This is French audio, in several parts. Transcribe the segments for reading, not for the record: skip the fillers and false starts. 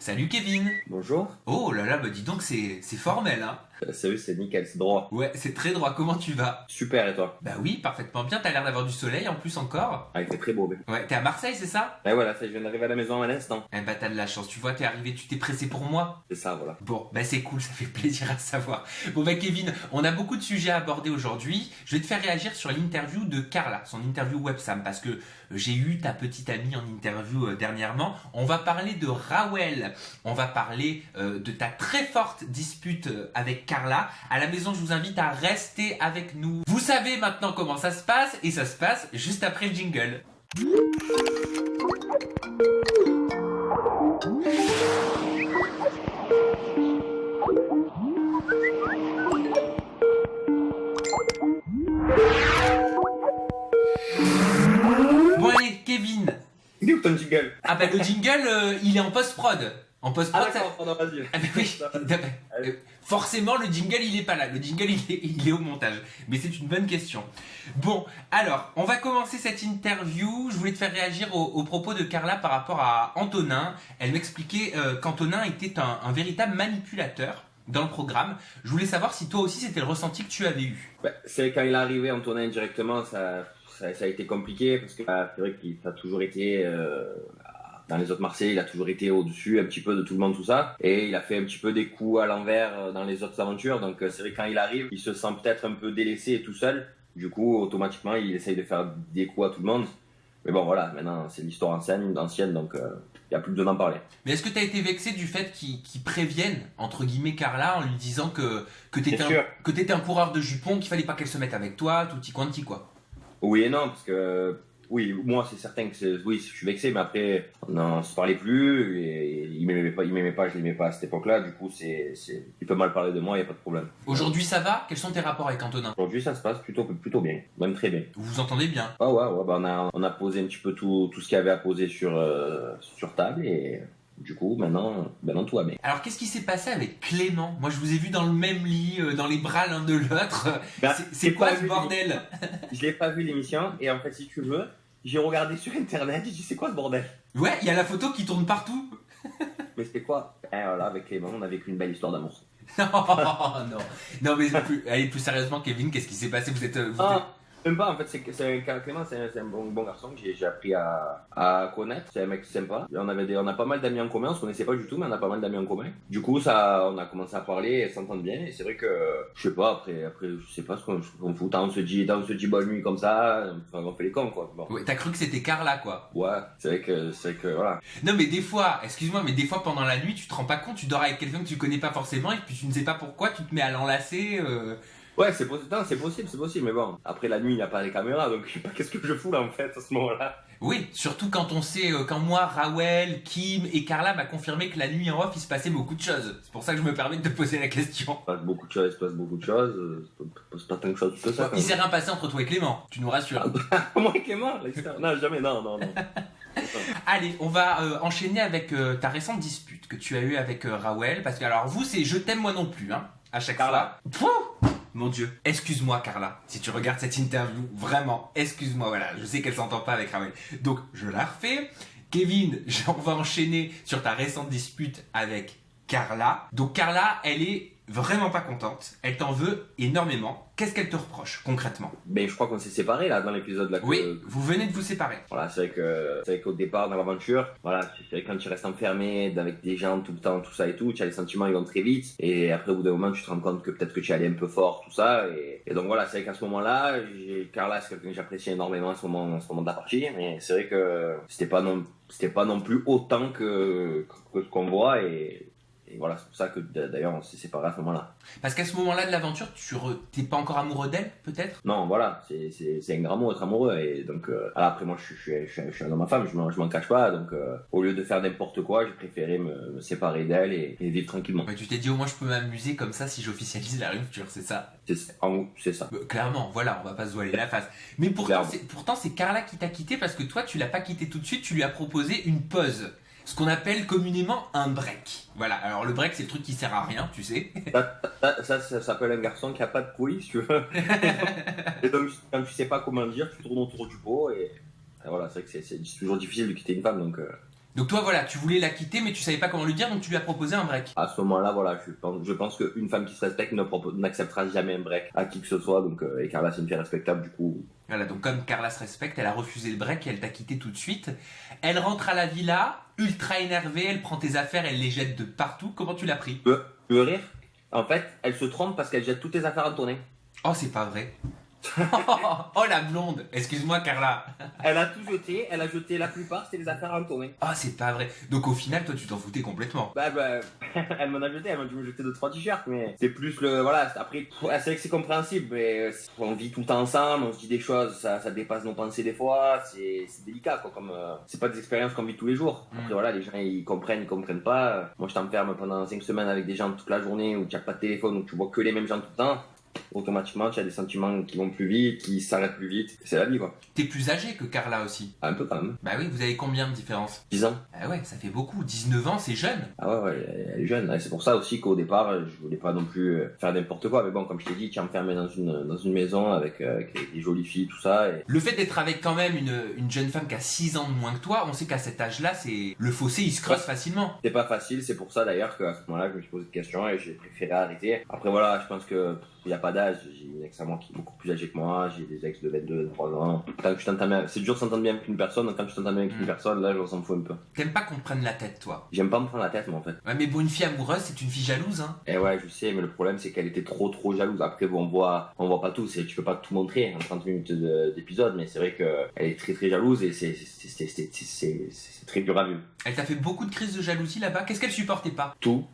Salut Kevin. Bonjour. Oh là là, bah dis donc c'est formel hein. Salut, c'est nickel, c'est droit. Ouais, c'est très droit, comment tu vas? Super, et toi? Bah oui, parfaitement bien, t'as l'air d'avoir du soleil en plus encore. Ah, il fait très beau, Ouais, t'es à Marseille, c'est ça? Et voilà, ça, je viens d'arriver à la maison à l'instant. Eh bah t'as de la chance, tu vois, t'es arrivé, tu t'es pressé pour moi. C'est ça, voilà. Bon, bah c'est cool, ça fait plaisir à savoir. Bon bah Kevin, on a beaucoup de sujets à aborder aujourd'hui. Je vais te faire réagir sur l'interview de Carla, son interview Websam, parce que j'ai eu ta petite amie en interview dernièrement. On va parler de Rawel, on va parler de ta très forte dispute avec Carla. À la maison, je vous invite à rester avec nous. Vous savez maintenant comment ça se passe, et ça se passe juste après le jingle. Bon allez, Kevin. Il est où ton jingle? Ah bah le jingle, il est en post-prod. En post-prod, Ah d'accord, pardon, vas-y. Ah bah oui, forcément le jingle il est pas là, le jingle il est au montage, mais c'est une bonne question. Bon, alors, on va commencer cette interview, je voulais te faire réagir aux propos de Carla par rapport à Antonin. Elle m'expliquait qu'Antonin était un véritable manipulateur dans le programme. Je voulais savoir si toi aussi c'était le ressenti que tu avais eu. Bah, c'est quand il est arrivé, Antonin, directement, ça a été compliqué, parce que c'est vrai qu'il a toujours été... dans les autres Marseillais, il a toujours été au-dessus un petit peu de tout le monde, tout ça. Et il a fait un petit peu des coups à l'envers dans les autres aventures. Donc c'est vrai que quand il arrive, il se sent peut-être un peu délaissé et tout seul. Du coup, automatiquement, il essaye de faire des coups à tout le monde. Mais bon, voilà, maintenant, c'est l'histoire ancienne, donc il n'y a plus besoin d'en parler. Mais est-ce que tu as été vexé du fait qu'ils préviennent, entre guillemets, Carla en lui disant que t'étais un coureur de jupons, qu'il fallait pas qu'elle se mette avec toi, tutti quanti quoi? Oui et non, parce que... Oui, moi c'est certain que oui, je suis vexé, mais après on n'en se parlait plus et il m'aimait pas, je l'aimais pas à cette époque-là. Du coup, il peut mal parler de moi, il y a pas de problème. Aujourd'hui ça va? Quels sont tes rapports avec Antonin? Aujourd'hui, ça se passe plutôt bien, même très bien. Vous vous entendez bien? Ah ouais, bah on a posé un petit peu tout ce qu'il y avait à poser sur table et du coup maintenant tout va bien. Alors qu'est-ce qui s'est passé avec Clément? Moi je vous ai vu dans le même lit, dans les bras l'un de l'autre. Bah, C'est quoi ce bordel? Je l'ai pas vu l'émission et en fait si tu veux, j'ai regardé sur internet, j'ai dit c'est quoi ce bordel? Ouais, il y a la photo qui tourne partout. Mais c'était quoi? Voilà, avec Clément, on a vécu une belle histoire d'amour. Non, non mais allez plus sérieusement Kevin, qu'est-ce qui s'est passé? Vous êtes... Même pas, en fait, Clément, c'est un bon garçon que j'ai appris à connaître. C'est un mec sympa. On a pas mal d'amis en commun, on se connaissait pas du tout, mais on a pas mal d'amis en commun. Du coup, on a commencé à parler et s'entendre bien. Et c'est vrai que, je sais pas, après, je sais pas ce qu'on fout. On se dit bonne nuit comme ça, enfin, on fait les cons, quoi. Bon. Ouais, t'as cru que c'était Carla, quoi. Ouais, c'est vrai que, voilà. Non, mais des fois, excuse-moi, mais des fois pendant la nuit, tu te rends pas compte, tu dors avec quelqu'un que tu connais pas forcément et puis tu ne sais pas pourquoi, tu te mets à l'enlacer. Ouais, c'est possible, mais bon, après la nuit, il n'y a pas les caméras, donc je sais pas qu'est-ce que je fous là en fait à ce moment-là. Oui, surtout quand on sait, quand moi, Rawel, Kim et Carla m'a confirmé que la nuit en off, il se passait beaucoup de choses. C'est pour ça que je me permets de te poser la question. Il se passe beaucoup de choses, c'est pas tant de choses que ça. Il s'est rien passé entre toi et Clément, tu nous rassures. Moi et Clément, non, jamais, non. Allez, on va enchaîner avec ta récente dispute que tu as eue avec Rawel, parce que alors vous, c'est je t'aime moi non plus, hein, à chaque Carla. fois. Pouh, mon Dieu, excuse-moi Carla, si tu regardes cette interview, vraiment, excuse-moi, voilà, je sais qu'elle s'entend pas avec Rawel. Donc, je la refais. Kevin, on va enchaîner sur ta récente dispute avec Carla. Donc Carla, elle est vraiment pas contente, elle t'en veut énormément. Qu'est-ce qu'elle te reproche concrètement? Mais je crois qu'on s'est séparés là dans l'épisode là. Oui, vous venez de vous séparer. Voilà, c'est vrai qu'au départ dans l'aventure, voilà, c'est vrai que quand tu restes enfermé avec des gens tout le temps, tout ça et tout, tu as les sentiments ils vont très vite et après au bout d'un moment tu te rends compte que peut-être que tu es allé un peu fort, tout ça et donc voilà, c'est vrai qu'à ce moment-là, Carla c'est quelqu'un que j'apprécie énormément à ce moment de la partie, mais c'est vrai que c'était pas non plus autant que ce qu'on voit et voilà, c'est pour ça que d'ailleurs on s'est séparés à ce moment-là. Parce qu'à ce moment-là de l'aventure, t'es pas encore amoureux d'elle, peut-être? Non, voilà, c'est un grand mot être amoureux et donc après moi je suis un homme à femme, je m'en cache pas, donc au lieu de faire n'importe quoi, j'ai préféré me séparer d'elle et vivre tranquillement. Ouais, tu t'es dit au moins je peux m'amuser comme ça si j'officialise la rupture, c'est ça? C'est ça. Clairement, voilà, on va pas se voiler la face. Mais pourtant c'est Carla qui t'a quitté parce que toi tu l'as pas quitté tout de suite, tu lui as proposé une pause. Ce qu'on appelle communément un break. Voilà, alors le break c'est le truc qui sert à rien, tu sais. Ça s'appelle un garçon qui a pas de couilles, si tu veux. Et donc quand tu sais pas comment dire, tu tournes autour du pot et voilà, c'est vrai que c'est toujours difficile de quitter une femme donc. Donc toi, voilà, tu voulais la quitter, mais tu savais pas comment lui dire, donc tu lui as proposé un break. À ce moment-là, voilà, je pense qu'une femme qui se respecte n'acceptera jamais un break à qui que ce soit. Donc, et Carla, c'est une fille respectable, du coup. Voilà, donc comme Carla se respecte, elle a refusé le break et elle t'a quitté tout de suite. Elle rentre à la villa, ultra énervée, elle prend tes affaires, elle les jette de partout. Comment tu l'as pris? Tu veux rire? En fait, elle se trompe parce qu'elle jette toutes tes affaires à tourner. Oh, c'est pas vrai. Oh, la blonde. Excuse-moi, Carla. Elle a tout jeté, elle a jeté la plupart, c'était les affaires à tourner. Oh, c'est pas vrai. Donc au final, toi, tu t'en foutais complètement. Bah, elle m'en a jeté, elle m'a dû me jeter 2-3 t-shirts, mais c'est plus le. Voilà, après, c'est vrai que c'est compréhensible, mais on vit tout le temps ensemble, on se dit des choses, ça dépasse nos pensées des fois, c'est délicat, quoi. Comme, c'est pas des expériences qu'on vit tous les jours. Après, voilà, les gens ils comprennent pas. Moi, je t'enferme pendant 5 semaines avec des gens toute la journée où tu n'as pas de téléphone, où tu vois que les mêmes gens tout le temps. Automatiquement, tu as des sentiments qui vont plus vite, qui s'arrêtent plus vite. C'est la vie, quoi. T'es plus âgé que Carla aussi. Un peu quand même. Bah oui, vous avez combien de différence? 10 ans. Ah ouais, ça fait beaucoup. 19 ans, c'est jeune. Ah ouais, elle est jeune. Ouais, c'est pour ça aussi qu'au départ, je voulais pas non plus faire n'importe quoi. Mais bon, comme je t'ai dit, tu es enfermé dans une maison avec des jolies filles, tout ça. Et... Le fait d'être avec quand même une jeune femme qui a 6 ans de moins que toi, on sait qu'à cet âge-là, c'est le fossé, il se creuse facilement. C'est pas facile, c'est pour ça d'ailleurs qu'à ce moment-là, je me suis posé des questions et j'ai préféré arrêter. Après voilà, je pense que il n'y a pas d'âge. J'ai une ex à moi qui est beaucoup plus âgée que moi, j'ai des ex de 22, 23 ans. Quand tu t'entends bien, c'est dur de s'entendre bien avec une personne, donc quand tu t'entends bien avec une personne, là, je s'en fous un peu. T'aimes pas qu'on te prenne la tête, toi? J'aime pas me prendre la tête, moi, en fait. Ouais, mais pour une fille amoureuse, c'est une fille jalouse, hein. Et ouais, je sais, mais le problème, c'est qu'elle était trop jalouse. Après, bon, on voit pas tout, tu peux pas tout montrer en 30 minutes d'épisode, mais c'est vrai qu'elle est très jalouse et c'est très dur à vivre. Elle t'a fait beaucoup de crises de jalousie là-bas. Qu'est-ce qu'elle supportait pas? Tout.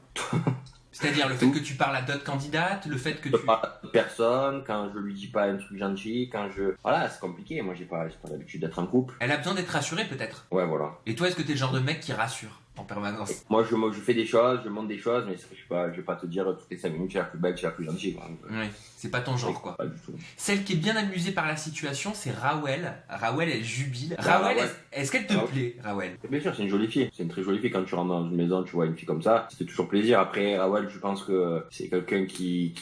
C'est-à-dire le fait que tu parles à d'autres candidates, le fait que Je tu... parle à personne, quand je lui dis pas un truc gentil, quand je... Voilà, c'est compliqué, moi j'ai pas l'habitude d'être en couple. Elle a besoin d'être rassurée peut-être. Ouais, voilà. Et toi, est-ce que t'es le genre de mec qui rassure en permanence? Moi je fais des choses, je montre des choses, mais je vais pas te dire toutes les 5 minutes, tu es la plus belle, tu es la plus gentille. Quoi. Oui, c'est pas ton genre quoi. Pas du tout. Celle qui est bien amusée par la situation, c'est Rawel. Rawel, elle jubile. Rawel, est-ce qu'elle te plaît, Rawel? Bien sûr, c'est une jolie fille. C'est une très jolie fille. Quand tu rentres dans une maison, tu vois une fille comme ça, c'est toujours plaisir. Après, Rawel, je pense que c'est quelqu'un qui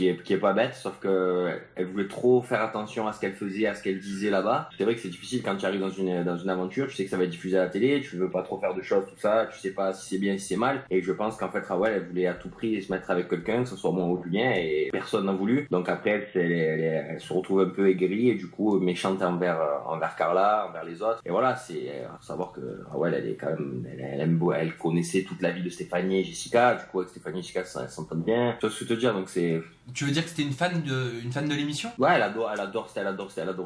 est pas bête, sauf que elle voulait trop faire attention à ce qu'elle faisait, à ce qu'elle disait là-bas. C'est vrai que c'est difficile quand tu arrives dans une aventure, tu sais que ça va être diffusé à la télé, tu veux pas trop faire de choses, tout ça, tu sais pas si c'est bien, si c'est mal. Et je pense qu'en fait, Rawel, elle voulait à tout prix se mettre avec quelqu'un, que ce soit moi ou Julien, et personne n'a voulu. Donc après, elle se retrouve un peu aigrie et du coup méchante envers Carla, envers les autres. Et voilà, c'est savoir que Rawel, elle est quand même, elle connaissait toute la vie de Stéphanie et Jessica. Du coup, avec Stéphanie et Jessica, ça s'entend bien. Tu vois ce que je veux te dire, donc c'est... Tu veux dire que c'était une fan de l'émission? Ouais, elle adorait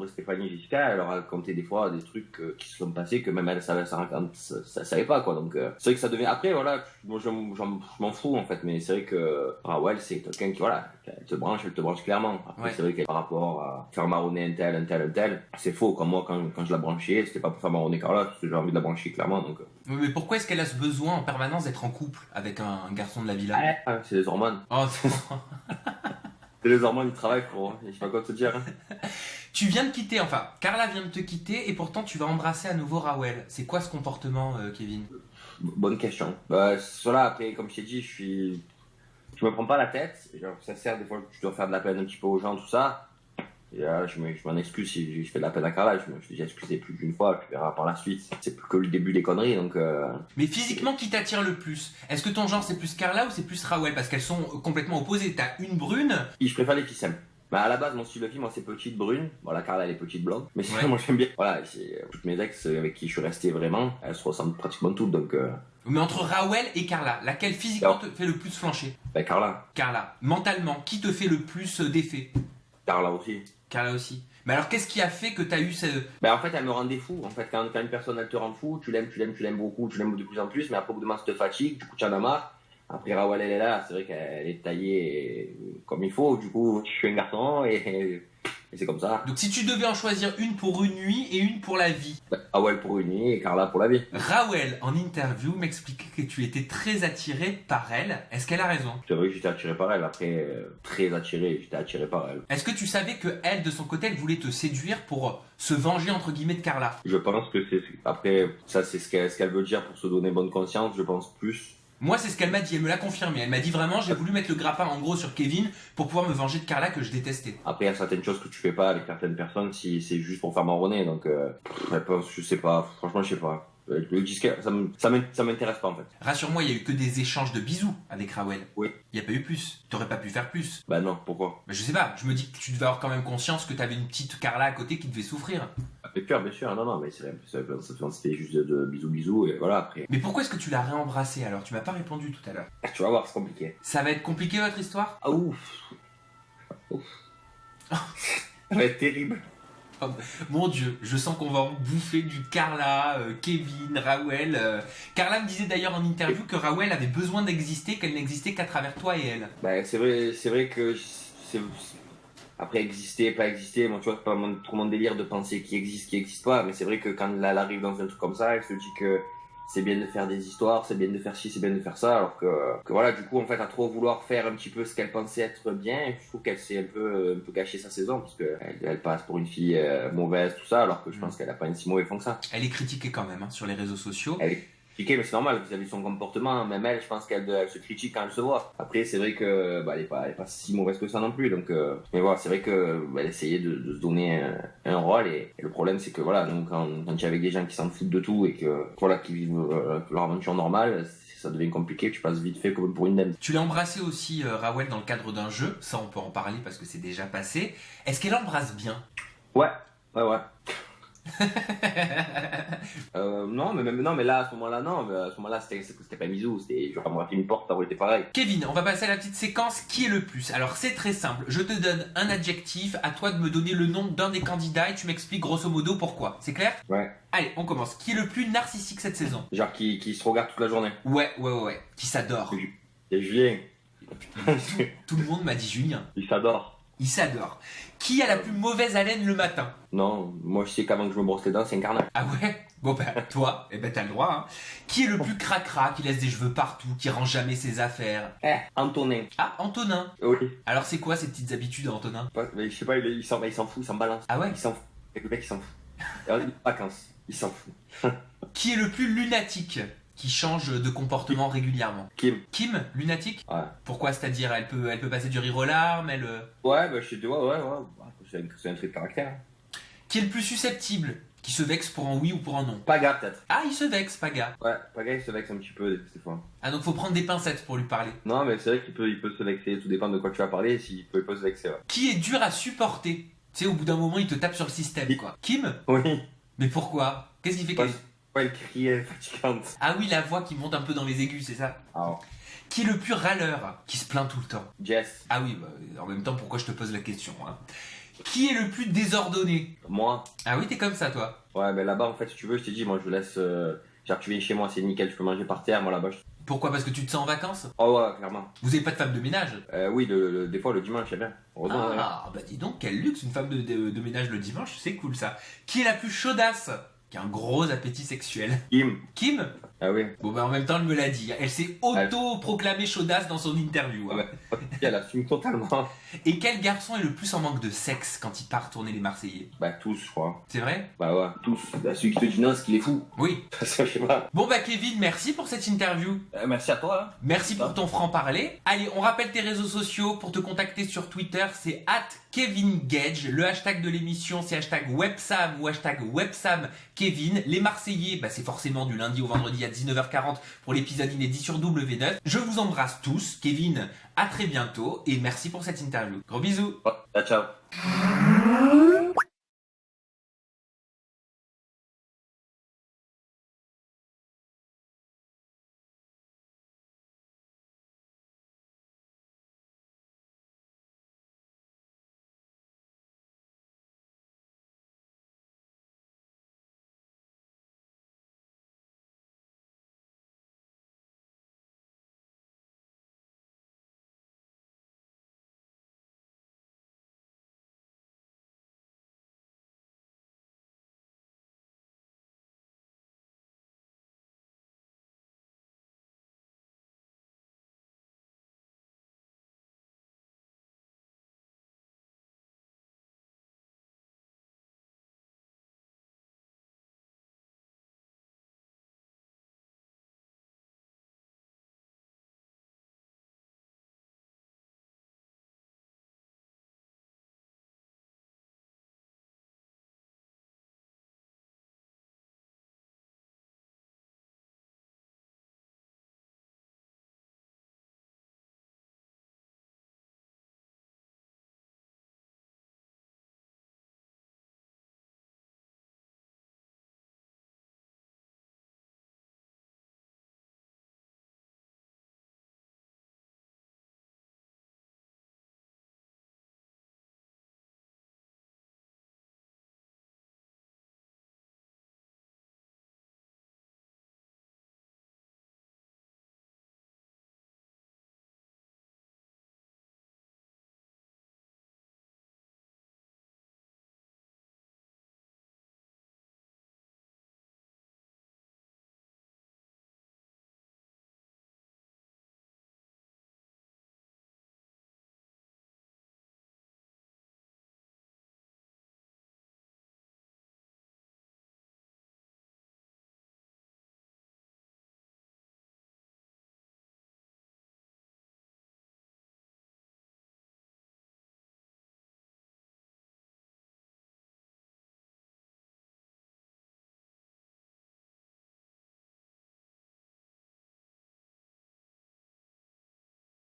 Stéphanie et Jessica, elle leur racontait des fois des trucs qui se sont passés que même elle savait pas quoi. Donc c'est vrai que ça devient après voilà, moi je m'en fous en fait, mais c'est vrai que Rawel c'est quelqu'un qui voilà, elle te branche clairement. Après c'est vrai que par rapport à faire marronner un tel, c'est faux. Comme moi quand je la branchais, c'était pas pour faire marronner Carla, parce que j'ai envie de la brancher clairement donc. Mais pourquoi est-ce qu'elle a ce besoin en permanence d'être en couple avec un garçon de la villa? C'est les hormones. Oh, c'est les hormones, ils travaillent pour. Je sais pas quoi te dire. Tu viens de quitter, enfin, Carla vient de te quitter et pourtant tu vas embrasser à nouveau Rawel. C'est quoi ce comportement, Kevin? Bonne question. Cela après, comme je t'ai dit, je me prends pas la tête. Genre, ça sert des fois, je dois faire de la peine un petit peu aux gens, tout ça. Et là, je m'en excuse si je fais de la peine à Carla. Je me suis déjà excusé plus d'une fois. Tu verras par la suite. C'est plus que le début des conneries, donc. Mais physiquement, qui t'attire le plus? Est-ce que ton genre c'est plus Carla ou c'est plus Rawel? Parce qu'elles sont complètement opposées. T'as une brune. Je préfère les filles simples. Bah à la base, mon style de fille, moi, c'est petite brune. Voilà, Carla, elle est petite blonde. Mais sinon, moi, j'aime bien. Voilà, toutes mes ex avec qui je suis resté vraiment, elles se ressemblent pratiquement toutes, donc. Mais entre Rawel et Carla, laquelle physiquement te fait le plus flancher? Bah, Carla. Carla. Mentalement, qui te fait le plus d'effet? Carla aussi. Carla aussi. Mais alors, qu'est-ce qui a fait que t'as eu ce... Bah, en fait, elle me rendait fou. En fait, quand une personne, elle te rend fou, tu l'aimes beaucoup, tu l'aimes de plus en plus, mais après, au bout de moment, ça te fatigue, du coup, tu en as marre. Après, Rawel, elle est là, c'est vrai qu'elle est taillée comme il faut, du coup, je suis un garçon et c'est comme ça. Donc, si tu devais en choisir une pour une nuit et une pour la vie. Rawel pour une nuit et Carla pour la vie. Rawel, en interview, m'expliquait que tu étais très attiré par elle. Est-ce qu'elle a raison? C'est vrai que j'étais attiré par elle, après, très attiré, j'étais attiré par elle. Est-ce que tu savais que elle, de son côté, elle voulait te séduire pour se venger, entre guillemets, de Carla? Je pense que c'est... Après, ça, c'est ce qu'elle veut dire pour se donner bonne conscience, je pense plus. Moi, c'est ce qu'elle m'a dit, elle me l'a confirmé. Elle m'a dit vraiment, j'ai voulu mettre le grappin en gros sur Kevin pour pouvoir me venger de Carla que je détestais. Après, il y a certaines choses que tu fais pas avec certaines personnes si c'est juste pour faire marronner, donc je sais pas, franchement, je sais pas. Le disque, ça m'intéresse pas en fait. Rassure-moi, il y a eu que des échanges de bisous avec Rawel. Oui. Il n'y a pas eu plus. T'aurais pas pu faire plus. Bah non, pourquoi? Mais je sais pas, je me dis que tu devais avoir quand même conscience que t'avais une petite Carla à côté qui devait souffrir. Bien sûr, non, mais c'est ça fait juste de bisous, et voilà, après. Mais pourquoi est-ce que tu l'as réembrassé alors? Tu m'as pas répondu tout à l'heure. Tu vas voir, c'est compliqué. Ça va être compliqué votre histoire? Ah ouf. Ça va être terrible. Oh, mon Dieu, je sens qu'on va en bouffer du Carla, Kevin, Rawel. Carla me disait d'ailleurs en interview que Rawel avait besoin d'exister, qu'elle n'existait qu'à travers toi et elle. Bah c'est vrai que après exister, pas exister, moi tu vois, c'est pas trop mon délire de penser qui existe pas, mais c'est vrai que quand elle arrive dans un truc comme ça, elle se dit que c'est bien de faire des histoires, c'est bien de faire ci, c'est bien de faire ça, alors que voilà, du coup en fait à trop vouloir faire un petit peu ce qu'elle pensait être bien, je trouve qu'elle s'est un peu gâché sa saison, parce que elle passe pour une fille mauvaise, tout ça, alors que je pense qu'elle a pas une si mauvais fond que ça. Elle est critiquée quand même sur les réseaux sociaux. Elle est critiquée, mais c'est normal vis-à-vis de son comportement, même elle, je pense qu'elle se critique quand elle se voit. Après c'est vrai que elle est pas si mauvaise que ça non plus, donc mais voilà, c'est vrai que elle essayait de se donner un rôle, et le problème c'est que voilà, donc quand tu es avec des gens qui s'en foutent de tout et que voilà, qui vivent leur aventure normale, ça devient compliqué, tu passes vite fait comme pour une dame. Tu l'as embrassé aussi Rawel dans le cadre d'un jeu, ça on peut en parler parce que c'est déjà passé. Est-ce qu'elle embrasse bien? Ouais. Non mais là à ce moment-là non, mais à ce moment-là c'était pas bisous, c'était genre embrasser une porte, ça aurait été pareil. Kevin, on va passer à la petite séquence qui est le plus. Alors c'est très simple, je te donne un adjectif, à toi de me donner le nom d'un des candidats et tu m'expliques grosso modo pourquoi. C'est clair? Ouais. Allez, on commence. Qui est le plus narcissique cette saison? Genre qui se regarde toute la journée. Ouais. Qui s'adore. C'est Julien. Tout le monde m'a dit Julien. Il s'adore. Il s'adore. Qui a la plus mauvaise haleine le matin? Non, moi je sais qu'avant que je me brosse les dents, c'est un carnage. Ah ouais? Bon bah toi, t'as le droit. Hein. Qui est le plus cracra, qui laisse des cheveux partout, qui range jamais ses affaires? Antonin. Ah, Antonin. Oui. Alors c'est quoi ces petites habitudes Antonin? Mais je sais pas, il s'en fout, il s'en balance. Ah ouais? Il s'en fout. Le mec il s'en fout. Alors, il est en vacances, il s'en fout. Qui est le plus lunatique, qui change de comportement régulièrement? Kim. Kim, lunatique? Ouais. Pourquoi? C'est-à-dire elle peut passer du rire aux larmes, elle... Ouais, bah je sais, ouais. C'est un trait de caractère. Qui est le plus susceptible, qui se vexe pour un oui ou pour un non? Paga peut-être. Ah, il se vexe, Paga. Ouais, Paga il se vexe un petit peu des fois. Ah, donc faut prendre des pincettes pour lui parler. Non, mais c'est vrai qu'il peut se vexer, tout dépend de quoi tu vas parler, il peut se vexer, ouais. Qui est dur à supporter? Tu sais, au bout d'un moment, il te tape sur le système, quoi. Kim? Oui. Mais pourquoi? Qu'est-ce qui fait qu'elle... Ouais, elle crie fatigante. Ah oui, la voix qui monte un peu dans les aigus, c'est ça? Ah. Qui est le plus râleur, qui se plaint tout le temps? Jess. Ah oui, bah, en même temps, pourquoi je te pose la question, hein? Qui est le plus désordonné? Moi. Ah oui, t'es comme ça, toi? Ouais, mais là-bas, en fait, si tu veux, je t'ai dit, moi, je vous laisse... Genre, tu viens chez moi, c'est nickel, tu peux manger par terre, moi, là-bas, Pourquoi? Parce que tu te sens en vacances? Oh ouais, clairement. Vous avez pas de femme de ménage? Oui, des fois, le dimanche, c'est bien. Heureusement, ouais. Ah, bah dis donc, quel luxe, une femme de ménage le dimanche, c'est cool, ça. Qui est la plus chaudasse? Qui a un gros appétit sexuel? Kim. Kim? Ah oui. Bon, bah en même temps, elle me l'a dit. Elle s'est auto-proclamée chaudasse dans son interview. Hein. Ah bah, elle assume totalement. Et quel garçon est le plus en manque de sexe quand il part tourner les Marseillais? Bah, tous, je crois. C'est vrai? Bah ouais, tous. Bah, celui qui te dit non, c'est qu'il est fou. Oui. Ça, je sais pas. Bon, bah Kevin, merci pour cette interview. Merci à toi. Hein. Merci pour ton franc-parler. Allez, on rappelle tes réseaux sociaux pour te contacter sur Twitter, c'est @KevinGage. Le hashtag de l'émission, c'est #WebSam ou #WebSamKevin. Les Marseillais, bah, c'est forcément du lundi au vendredi à 19h40 pour l'épisode inédit sur W9. Je vous embrasse tous. Kevin, à très bientôt et merci pour cette interview. Gros bisous. Ouais, ciao.